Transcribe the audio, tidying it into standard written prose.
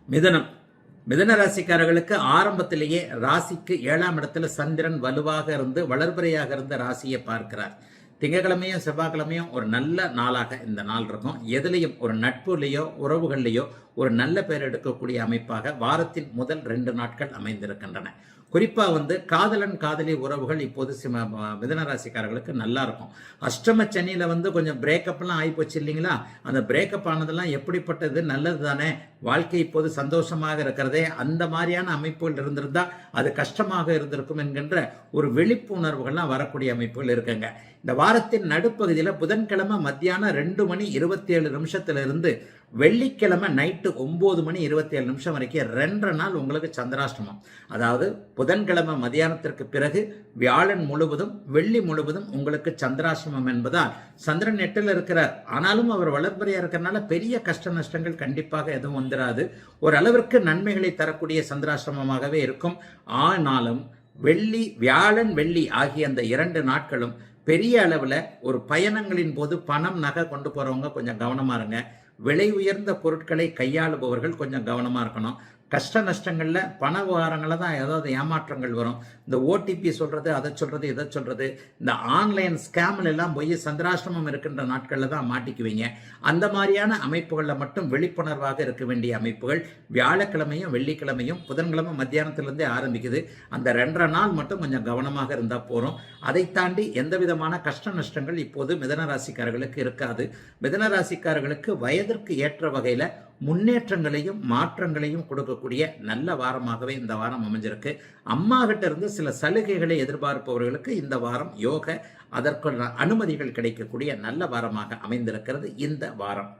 மிதனம். மிதன ராசிக்காரர்களுக்கு ஆரம்பத்திலேயே ராசிக்கு 7ஆம் இடத்துல சந்திரன் வலுவாக இருந்து வளர்பிறையாக இருந்த ராசியை பார்க்கிறார். திங்கக்கிழமையும் செவ்வாய்க்கிழமையும் ஒரு நல்ல நாளாக இந்த நாள் இருக்கும். எதுலேயும் ஒரு நட்புலையோ உறவுகள்லையோ ஒரு நல்ல பேர் எடுக்கக்கூடிய அமைப்பாக வாரத்தின் முதல் 2 நாட்கள் அமைந்திருக்கின்றன. குறிப்பாக காதலன் காதலி உறவுகள் இப்போது மிதன ராசிக்காரர்களுக்கு நல்லா இருக்கும். அஷ்டம சனியில் கொஞ்சம் பிரேக்கப்லாம் ஆகிப்போச்சு இல்லைங்களா? அந்த பிரேக்கப் ஆனதெல்லாம் எப்படிப்பட்டது, நல்லது தானே, வாழ்க்கை இப்போது சந்தோஷமாக இருக்கிறதே, அந்த மாதிரியான அமைப்புகள் இருந்திருந்தா அது கஷ்டமாக இருந்திருக்கும் என்கின்ற ஒரு விழிப்புணர்வுகள்லாம் வரக்கூடிய அமைப்புகள் இருக்குங்க. இந்த வாரத்தின் நடுப்பகுதியில் புதன்கிழமை மத்தியானம் 2:27 வெள்ளிக்கிழமை நைட்டு 9:27 வரைக்கும் 2 நாள் உங்களுக்கு சந்திராஷ்டமம். அதாவது புதன்கிழமை மதியானத்திற்கு பிறகு வியாழன் முழுவதும் வெள்ளி முழுவதும் உங்களுக்கு சந்திராஷ்டமம் என்பதால் சந்திரன் 8ல் இருக்கிறார். ஆனாலும் அவர் வளர்பிறையா இருக்கிறனால பெரிய கஷ்ட நஷ்டங்கள் கண்டிப்பாக எதுவும் வந்துடாது. ஓரளவிற்கு நன்மைகளை தரக்கூடிய சந்திராஷ்டமமாகவே இருக்கும். ஆனாலும் வியாழன் வெள்ளி ஆகிய அந்த 2 நாட்களும் பெரிய அளவில் ஒரு பயணங்களின் போது பணம் நகை கொண்டு போகிறவங்க கொஞ்சம் கவனமாக இருங்க. விலை உயர்ந்த பொருட்களை கையாளுபவர்கள் கொஞ்சம் கவனமாக இருக்கணும். கஷ்ட நஷ்டங்களில் பண விவகாரங்களில் தான் ஏதாவது ஏமாற்றங்கள் வரும். இந்த ஓடிபி சொல்கிறது, அதை சொல்கிறது, இதை சொல்கிறது, இந்த ஆன்லைன் ஸ்கேமில் எல்லாம் போய் சந்திராஷ்டமம் இருக்கின்ற நாட்களில் தான் மாட்டிக்குவீங்க. அந்த மாதிரியான அமைப்புகளில் மட்டும் விழிப்புணர்வாக இருக்க வேண்டிய அமைப்புகள் வியாழக்கிழமையும் வெள்ளிக்கிழமையும் புதன்கிழமை மத்தியானத்திலிருந்தே ஆரம்பிக்குது. அந்த 2 நாள் மட்டும் கொஞ்சம் கவனமாக இருந்தால் போகிறோம். அதை தாண்டி எந்த விதமான கஷ்ட நஷ்டங்கள் இப்போது மிதனராசிக்காரர்களுக்கு இருக்காது. மிதனராசிக்காரர்களுக்கு வயதிற்கு ஏற்ற வகையில் முன்னேற்றங்களையும் மாற்றங்களையும் கொடுக்கக்கூடிய நல்ல வாரமாகவே இந்த வாரம் அமைஞ்சிருக்கு. அம்மா கிட்ட இருந்து சில சலுகைகளை எதிர்பார்ப்பவர்களுக்கு இந்த வாரம் யோக அதற்கான அனுமதிகள் கிடைக்கக்கூடிய நல்ல வாரமாக அமைந்திருக்கிறது இந்த வாரம்.